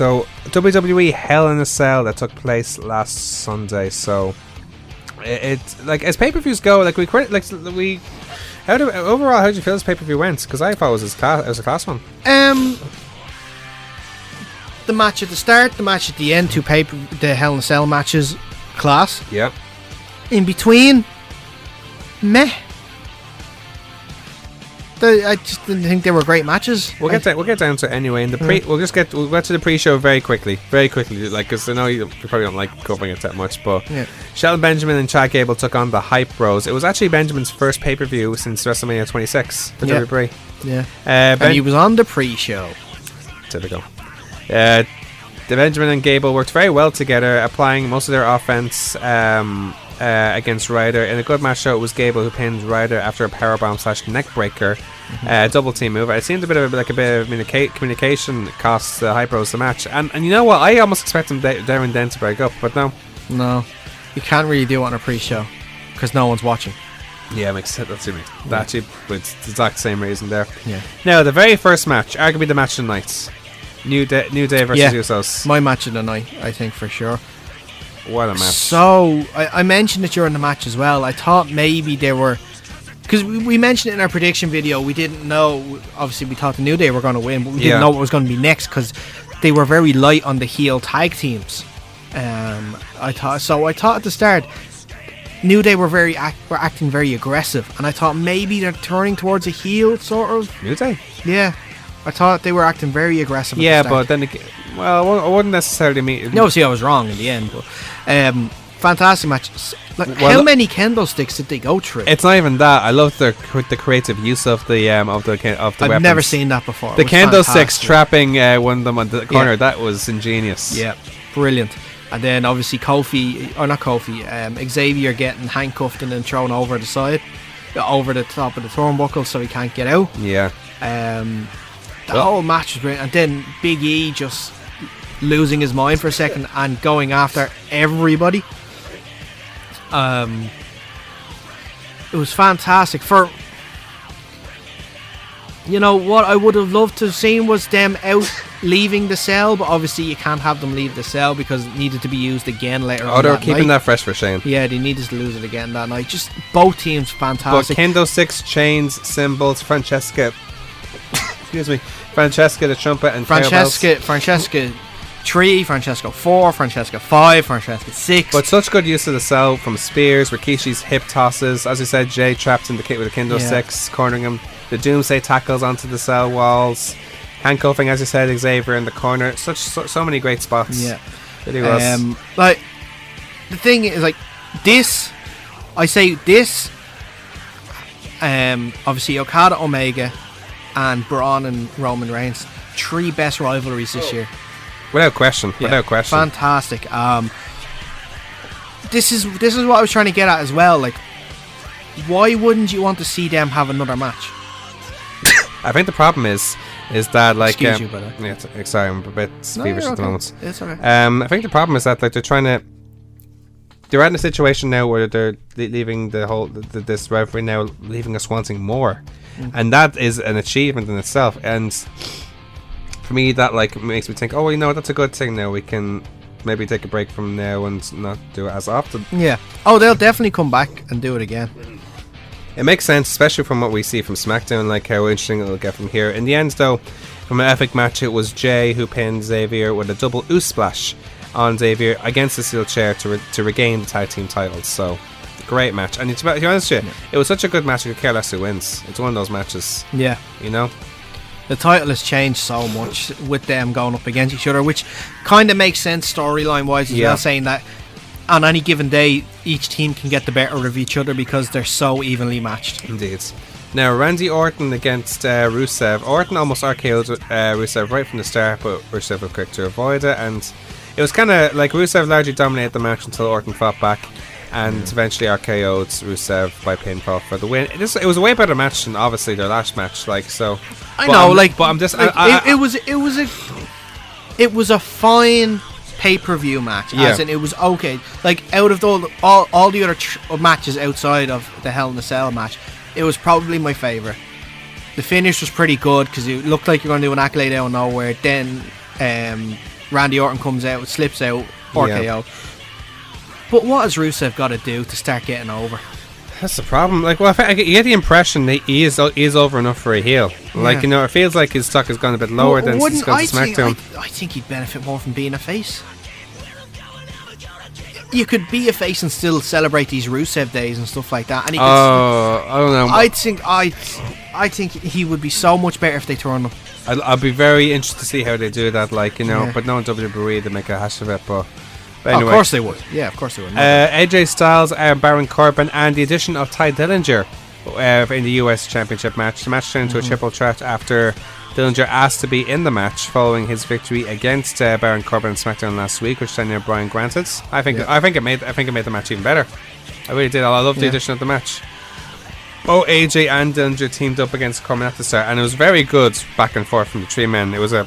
So WWE Hell in a Cell that took place last Sunday. So it's like, as pay-per-views go, like overall, how did you feel this pay-per-view went? Because I thought it was a class one. The match at the start, the match at the end, the Hell in a Cell matches, class. Yeah. In between, meh. I just didn't think they were great matches. We'll get down to it anyway. In the we'll get to the pre-show very quickly, like, because I know you probably don't like covering it that much, but Shelton Benjamin and Chad Gable took on the Hype Bros. It was actually Benjamin's first pay-per-view since WrestleMania 26 for WWE. Yeah, and he was on the pre-show. Typical. The Benjamin and Gable worked very well together, applying most of their offense against Ryder. In a good match show, it was Gable who pinned Ryder after a powerbomb / neckbreaker double team move. It seemed a bit of communication cost the Hype Bros the match. And you know what? I almost expected there and then to break up, but no. No, you can't really do it on a pre-show because no one's watching. Yeah, makes sense. That's me. Actually, it's the exact same reason there. Yeah. Now, the very first match, arguably the match of the night. New Day versus Usos. My match of the night, I think, for sure. What a match. So, I mentioned it during the match as well. I thought maybe they were... Because we mentioned it in our prediction video. We didn't know... Obviously, we thought the New Day were going to win, but we didn't know what was going to be next because they were very light on the heel tag teams. I thought at the start, New Day were acting very aggressive, and I thought maybe they're turning towards a heel, sort of. New Day? Yeah. I thought they were acting very aggressive at the start. But then again, well, I wouldn't necessarily mean... No, see, I was wrong in the end. But, fantastic match. Like, how many kendo sticks did they go through? It's not even that. I love the creative use of the weapons. I've never seen that before. The kendo sticks trapping one of them on the corner. That was ingenious. Yeah, brilliant. And then obviously Xavier getting handcuffed and then thrown over the side, over the top of the turnbuckle so he can't get out. Yeah. The whole match was brilliant. And then Big E just losing his mind for a second and going after everybody. It was fantastic. For, you know, what I would have loved to have seen was them out leaving the cell, but obviously you can't have them leave the cell because it needed to be used again later on. Oh, they're keeping that fresh for Shane. Yeah, they needed to lose it again that night. Just both teams fantastic. But kendo sticks, chains, symbols, Francesca the trumpet, and Francesca 3, Francesca 4, Francesca 5, Francesca 6. But such good use of the cell, from spears, Rikishi's hip tosses, as I said, Jay trapped in the kit with a kendo sticks, cornering him, the Doomsday tackles onto the cell walls, handcuffing, as you said, Xavier in the corner. So many great spots. Yeah, it really was. Like, the thing is, like, this, I say this, obviously Okada, Omega, and Braun and Roman Reigns, 3 best rivalries this year. Without question. Fantastic. This is what I was trying to get at as well. Like, why wouldn't you want to see them have another match? I think the problem is that, like, excuse you, brother. Yeah, sorry, I'm a bit feverish at the moment. It's okay. I think the problem is that, like, they're in a situation now where they're leaving this rivalry now, leaving us wanting more, and that is an achievement in itself. And for me, that, like, makes me think, oh, well, you know, that's a good thing. Now we can maybe take a break from now and not do it as often. Yeah. Oh, they'll definitely come back and do it again. It makes sense, especially from what we see from SmackDown, like how interesting it'll get from here. In the end, though, from an epic match, it was Jay who pinned Xavier with a double Oos splash on Xavier against the steel chair to regain the tag team titles. So, great match. And to be honest with you, it was such a good match, you could care less who wins. It's one of those matches. Yeah. You know? The title has changed so much with them going up against each other, which kind of makes sense storyline wise as well, saying that on any given day each team can get the better of each other because they're so evenly matched. Indeed. Now, Randy Orton against Rusev. Orton almost RKO'd Rusev right from the start, but Rusev was quick to avoid it, and it was kind of like Rusev largely dominated the match until Orton fought back and eventually RKO'd Rusev by pinfall for the win. It was a way better match than obviously their last match, like, so. It was a fine pay-per-view match, as in it was okay. Like, out of all the other matches outside of the Hell in a Cell match, it was probably my favourite. The finish was pretty good because it looked like you're going to do an accolade out of nowhere. Then Randy Orton comes out, slips out, RKO. But what has Rusev got to do to start getting over? That's the problem. Like, well, you get the impression that he is over enough for a heel. Like, it feels like his stock has gone a bit lower than since he's gone to SmackDown. I think he'd benefit more from being a face. You could be a face and still celebrate these Rusev days and stuff like that. And he I don't know. I think he would be so much better if they turn him. I'll be very interested to see how they do that. Like, but no WWE to make a hash of it. But anyway, of course they would. Yeah, of course they would. AJ Styles, Baron Corbin, and the addition of Ty Dillinger in the US Championship match. The match turned into a triple threat after Dillinger asked to be in the match following his victory against Baron Corbin on SmackDown last week, which Daniel Bryan granted. I think it made the match even better. I really did. I love the addition of the match. Both AJ and Dillinger teamed up against Corbin at the start, and it was very good back and forth from the three men. It was a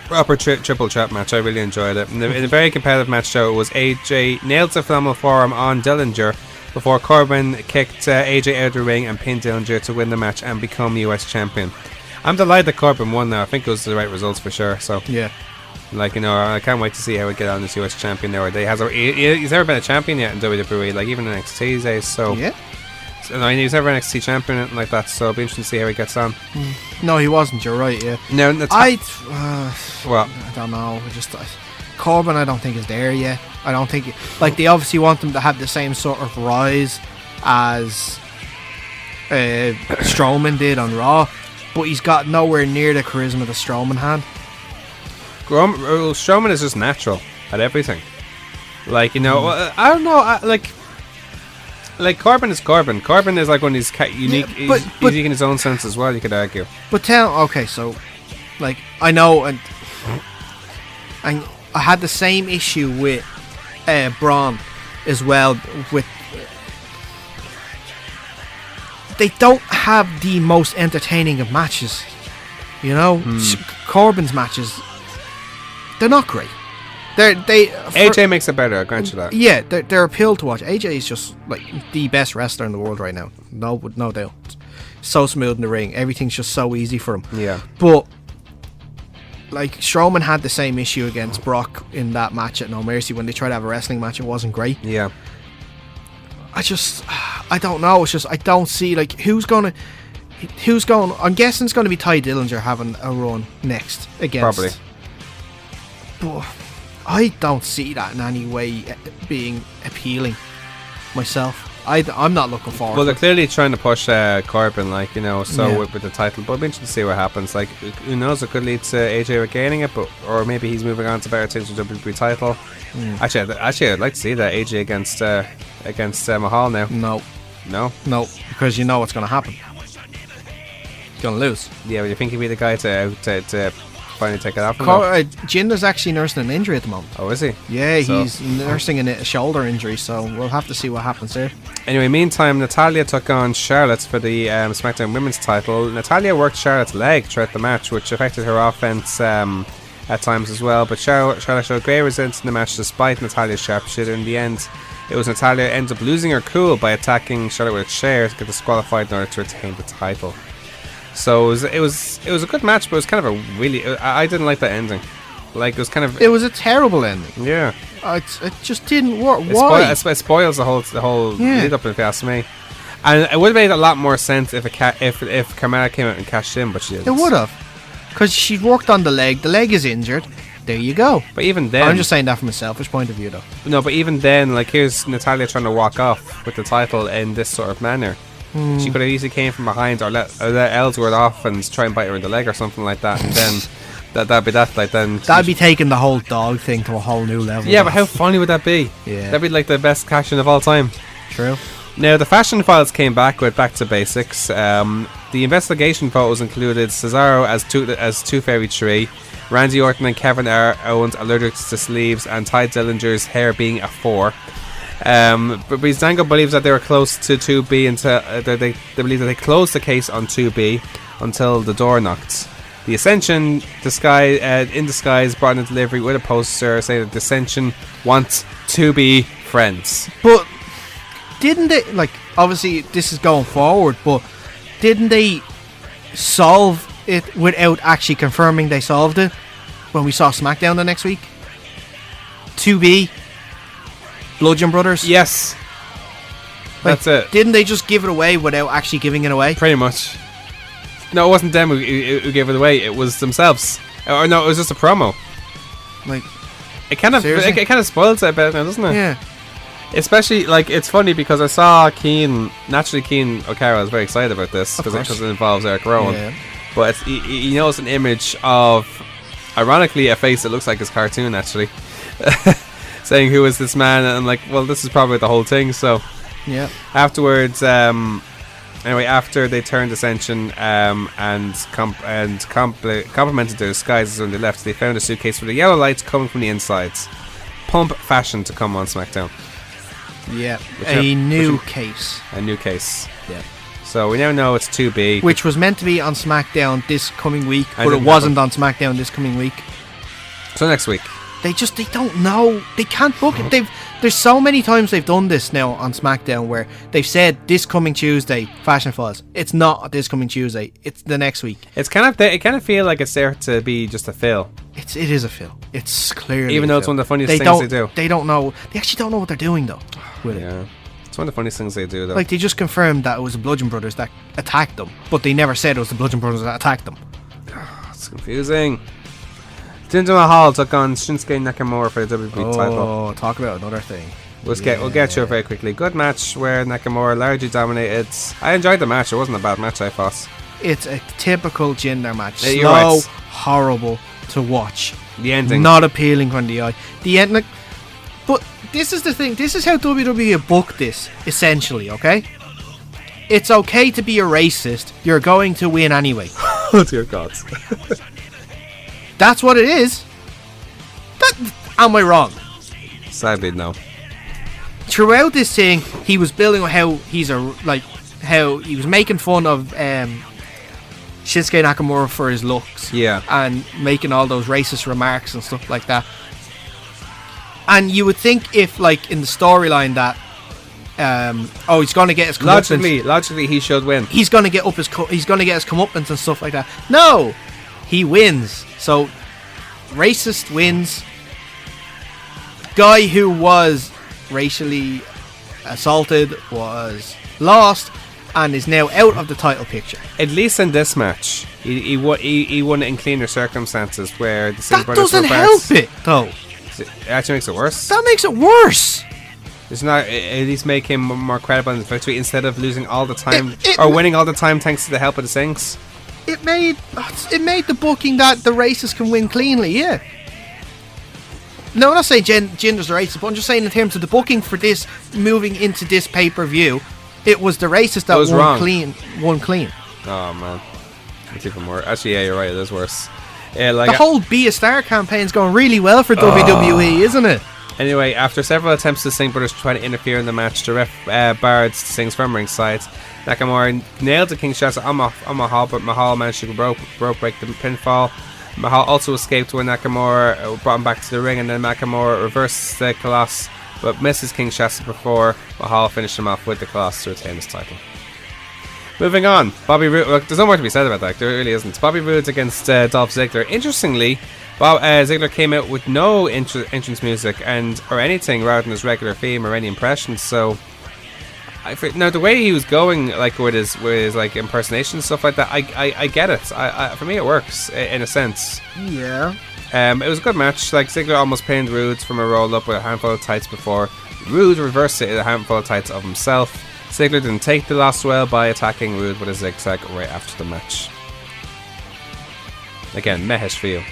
proper triple threat match. I really enjoyed it. In a very competitive match, though, it was AJ nailed the phenomenal forearm on Dillinger before Corbin kicked AJ out of the ring and pinned Dillinger to win the match and become US champion. I'm delighted that Corbin won now. I think it was the right results for sure. So yeah, like, I can't wait to see how we get on this US champion nowadays. He's never been a champion yet in WWE, like even in NXT these days. So yeah, he's never an NXT champion or anything like that. So it'll be interesting to see how he gets on. No, he wasn't. You're right. Yeah. No, I don't know. Corbin, I don't think is there yet. I don't think they obviously want him to have the same sort of rise as Strowman did on Raw. But he's got nowhere near the charisma that Strowman had. Strowman is just natural at everything. Like, I don't know. Like Corbin is Corbin. Corbin is like one of these unique. He's unique in his own sense as well. You could argue. But so, like, I know, and I had the same issue with Braun as well. With they don't have the most entertaining of matches, Corbin's matches, they're not great. AJ makes it better, I grant you that. Yeah, they're appeal to watch. AJ is just like the best wrestler in the world right now, no doubt. So smooth in the ring, everything's just so easy for him. Yeah, but like Strowman had the same issue against Brock in that match at No Mercy when they tried to have a wrestling match. It wasn't great. Yeah. I don't know. It's just I don't see like who's going. I'm guessing it's going to be Ty Dillinger having a run next against. Probably. But I don't see that in any way being appealing myself. I'm not looking forward. Well, they're clearly trying to push Corbin, with the title. But it'll be interesting to see what happens. Like, who knows? It could lead to AJ regaining it, or maybe he's moving on to better things with the WWE title. Actually, I'd like to see that AJ against Mahal now. No, because you know what's going to happen. He's going to lose. Yeah, but you think he'd be the guy to finally take it off? Jinder's actually nursing an injury at the moment. Oh, is he? Yeah, he's nursing a shoulder injury, so we'll have to see what happens there. Anyway, meantime, Natalya took on Charlotte for the SmackDown Women's title. Natalya worked Charlotte's leg throughout the match, which affected her offense at times as well, but Charlotte showed great resilience in the match despite Natalya's sharpshooter. In the end, it was Natalya ends up losing her cool by attacking Charlotte with a chair to get disqualified in order to retain the title. So it was a good match, but it was kind of a really I didn't like that ending. Like, it was a terrible ending. Yeah, it just didn't work. Why? It spoils the whole lead up, if you ask me. And it would have made a lot more sense if Carmella came out and cashed in, but she didn't. It would have, because she worked on the leg. The leg is injured. There you go. But even then, I'm just saying that from a selfish point of view, though. No, but even then, like, here's Natalya trying to walk off with the title in this sort of manner. She could have easily came from behind or let Ellsworth off and try and bite her in the leg or something like that, and then that'd be taking the whole dog thing to a whole new level. Yeah, but how funny would that be? Yeah, that'd be like the best cash-in of all time. True. Now, the Fashion Files came back to basics. The investigation photos included Cesaro as Tooth Fairy Tree, Randy Orton and Kevin Owens allergic to sleeves, and Ty Dillinger's hair being a 4. But Breezango believes that they were close to 2B until they believe that they closed the case on 2B until the door knocked. The Ascension in disguise brought in a delivery with a poster saying that the Ascension wants to be friends. But didn't they, like, obviously this is going forward, but didn't they solve it without actually confirming they solved it? when we saw SmackDown the next week? 2B, Bludgeon Brothers. Yes. Like, That's it. Didn't they just give it away without actually giving it away? Pretty much. No, it wasn't them who gave it away. It was themselves. Or no, it was just a promo. Like, it kind of spoils it a bit now, doesn't it? Yeah. Especially, like, it's funny because I saw Keen O'Cara was very excited about this because it involves Eric Rowan. Yeah. But he knows an image of, ironically, a face that looks like his cartoon, actually. Saying, who is this man? And I'm like, well, this is probably the whole thing, so. Yeah. Afterwards, anyway, after they turned Ascension and complimented their disguises when they left, they found a suitcase with the yellow lights coming from the insides. Pump fashion to come on SmackDown. Yeah, a new case. A new case. Yeah. So we now know it's 2B. Which was meant to be on SmackDown this coming week, but it wasn't on SmackDown this coming week. So next week. They don't know. They can't book it. There's so many times they've done this now on SmackDown where they've said this coming Tuesday, Fashion Falls. It's not this coming Tuesday. It's the next week. It kind of feel like it's there to be just a fill. It is a fill. It's clearly even though it's one of the funniest things they do. They don't know. They actually don't know what they're doing though. Yeah. It's one of the funniest things they do though. Like they just confirmed that it was the Bludgeon Brothers that attacked them, but they never said it was the Bludgeon Brothers that attacked them. It's confusing. Jinder Mahal took on Shinsuke Nakamura for the WWE title. Oh, talk about another thing. We'll get to it very quickly. Good match where Nakamura largely dominated. I enjoyed the match. It wasn't a bad match, I thought. It's a typical Jinder match. Yeah, slow, horrible to watch. The ending. Not appealing on the eye. The end, like, but this is the thing. This is how WWE booked this, essentially, okay? It's okay to be a racist. You're going to win anyway. Oh, dear God. That's what it is. Am I wrong? Sadly, no. Throughout this thing, he was building on how how he was making fun of Shinsuke Nakamura for his looks. Yeah. And making all those racist remarks and stuff like that. And you would think if, like, in the storyline that he's going to get his comeuppance. Logically, he should win. He's going to get his comeuppance and stuff like that. No, he wins. So, racist wins. Guy who was racially assaulted was lost and is now out of the title picture. At least in this match, he won it in cleaner circumstances where the Singh brothers doesn't help it, though. It actually makes it worse. That makes it worse. It's not at least make him more credible in the victory instead of losing all the time or winning all the time thanks to the help of the Singhs. It made the booking that the racists can win cleanly, yeah. No, I'm not saying Jinder's the racist, but I'm just saying in terms of the booking for this moving into this pay-per-view, it was the racist that won clean. Oh man, it's even worse. Actually, yeah, you're right. It is worse. The whole Be a Star campaign's going really well for WWE, isn't it? Anyway, after several attempts to Singh brothers to try to interfere in the match, the ref barred Singhs from ringside. Nakamura nailed the King shots on Mahal, but Mahal managed to break the pinfall. Mahal also escaped when Nakamura brought him back to the ring, and then Nakamura reversed the Colossus, but misses King shots before Mahal finished him off with the Colossus to retain his title. Moving on, Bobby Roode. Look, there's no more to be said about that. There really isn't. Bobby Roode against Dolph Ziggler. Interestingly, Ziggler came out with no entrance music or anything rather than his regular theme or any impressions. So, now the way he was going, like with his like impersonation and stuff like that, I get it. For me, it works in a sense. Yeah. It was a good match. Like Ziggler almost pinned Roode from a roll up with a handful of tights before. Roode reversed it with a handful of tights of himself. Ziggler didn't take the loss well by attacking Roode with a zigzag right after the match. Again, mehish for you.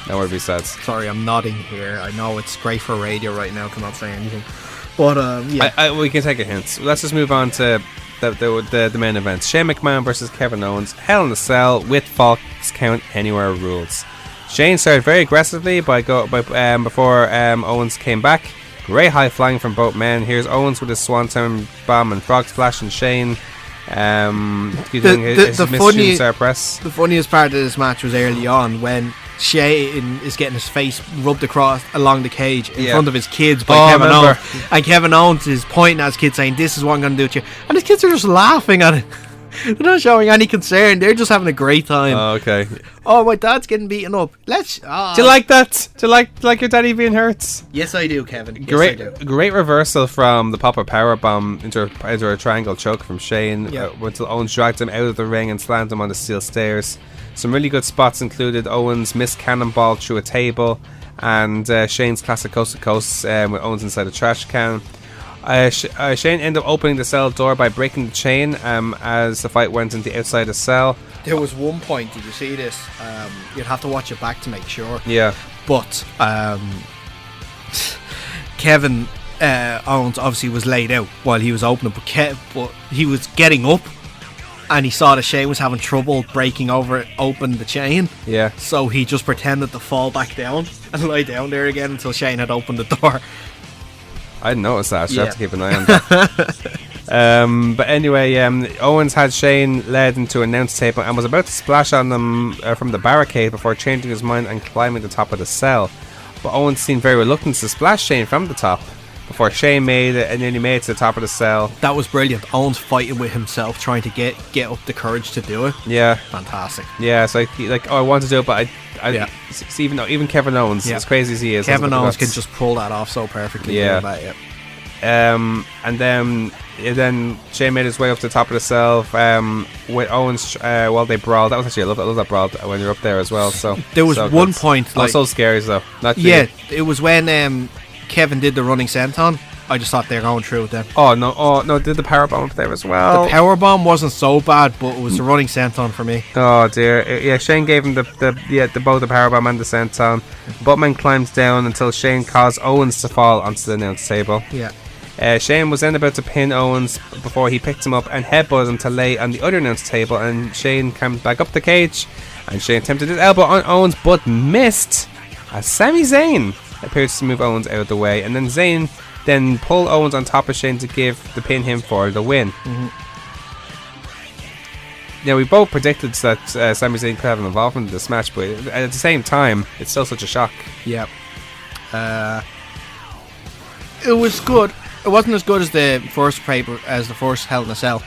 No word to be said. Sorry, I'm nodding here. I know it's great for radio right now to not say anything. But, yeah. We can take a hint. Let's just move on to the main event. Shane McMahon versus Kevin Owens. Hell in a Cell with Falls Count Anywhere rules. Shane started very aggressively before Owens came back. Great high flying from both men. Here's Owens with his Swanton Bomb and Frog Splash, and Shane the funniest part of this match was early on when Shane is getting his face rubbed across along the cage in front of his kids by Kevin Owens, and Kevin Owens is pointing at his kids saying, "This is what I'm going to do to you," and his kids are just laughing at it. They're not showing any concern. They're just having a great time. Oh, okay. Oh, my dad's getting beaten up. Let's. Do you like that? Do you like your daddy being hurt? Yes, I do, Kevin. Yes, Great, I do. great reversal from the pop-up powerbomb into a triangle choke from Shane. Yeah. Until Owens dragged him out of the ring and slammed him on the steel stairs. Some really good spots included Owens' missed cannonball through a table and Shane's classic coast to coast with Owens inside a trash can. Shane ended up opening the cell door by breaking the chain as the fight went into the outside of the cell. There was one point, did you see this? You'd have to watch it back to make sure. Yeah. But Kevin Owens obviously was laid out while he was opening, but he was getting up and he saw that Shane was having trouble breaking open the chain. Yeah. So he just pretended to fall back down and lie down there again until Shane had opened the door. I didn't notice that. I have to keep an eye on that. But anyway, Owens had Shane led into an announce table and was about to splash on them from the barricade before changing his mind and climbing the top of the cell. But Owens seemed very reluctant to splash Shane from the top before Shane made it and nearly made it to the top of the cell. That was brilliant. Owens fighting with himself, trying to get up the courage to do it. Yeah. Fantastic. Yeah, so I want to do it, but see, even Kevin Owens, as crazy as he is, Kevin Owens can just pull that off so perfectly. Yeah. And then Shane made his way up to the top of the cell with Owens while they brawled. That was actually, I love that brawl when you're up there as well. So there was one point, like, so scary though. It was when Kevin did the running senton. I just thought they were going through with them. Oh no, did the powerbomb up there as well? The powerbomb wasn't so bad, but it was the running senton for me. Oh dear. Yeah, Shane gave him the both the powerbomb and the senton. Buttman climbs down until Shane caused Owens to fall onto the announce table. Yeah. Shane was then about to pin Owens before he picked him up and headbutted him to lay on the other announce table, and Shane came back up the cage and Shane attempted his elbow on Owens but missed as Sami Zayn appears to move Owens out of the way, and then Zayn then pulled Owens on top of Shane to pin him for the win. Mm-hmm. Now, we both predicted that Sami Zayn could have an involvement in this match, but at the same time it's still such a shock. Yeah. It was good. It wasn't as good as the first Hell in a Cell.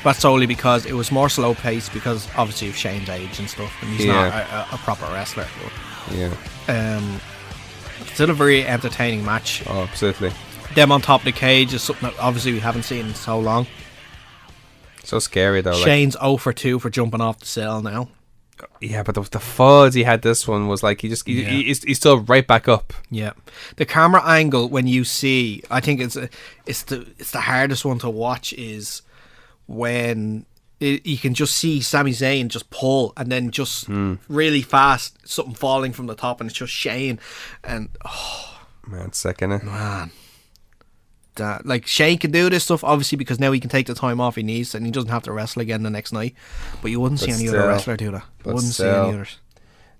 That's solely because it was more slow paced because obviously of Shane's age and stuff, and he's not a proper wrestler. Yeah. Still a very entertaining match. Oh, absolutely. Them on top of the cage is something that obviously we haven't seen in so long. So scary though. Shane's 0 for 2 for jumping off the cell now. Yeah, but the fuzz he had this one was like he's still right back up. Yeah, the camera angle when you see, I think it's the hardest one to watch is when you can just see Sami Zayn just pull and then just really fast something falling from the top and it's just Shane and man, sick innit? Man, that like Shane can do this stuff obviously because now he can take the time off he needs and he doesn't have to wrestle again the next night. But you wouldn't see any other wrestler do that. Wouldn't see any others.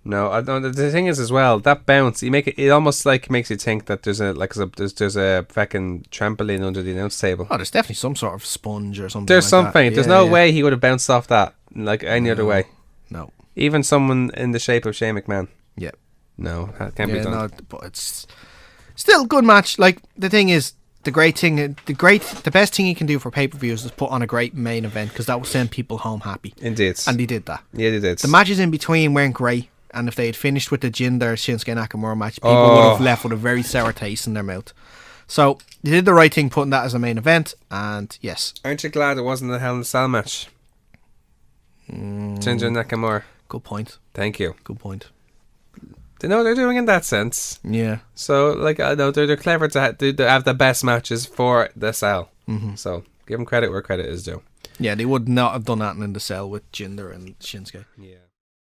No, the thing is as well, that bounce, it almost like makes you think that there's a fucking trampoline under the announce table. Oh, there's definitely some sort of sponge or something. There's like something. That. There's no way he would have bounced off that like any other way. No. Even someone in the shape of Shane McMahon. Yeah. No, that can't be done. No, but it's still a good match. Like the thing is, the best thing you can do for pay-per-views is put on a great main event because that will send people home happy. Indeed. And they did that. Yeah, they did. The matches in between weren't great, and if they had finished with the Jinder Shinsuke Nakamura match, people would have left with a very sour taste in their mouth. So they did the right thing putting that as a main event, and yes. Aren't you glad it wasn't a Hell in a Cell match? Jinder Nakamura. Good point. Thank you. Good point. They know what they're doing in that sense. Yeah. So, like, I know they're clever to have the best matches for the Cell. Mm-hmm. So, give them credit where credit is due. Yeah, they would not have done that in the Cell with Jinder and Shinsuke. Yeah.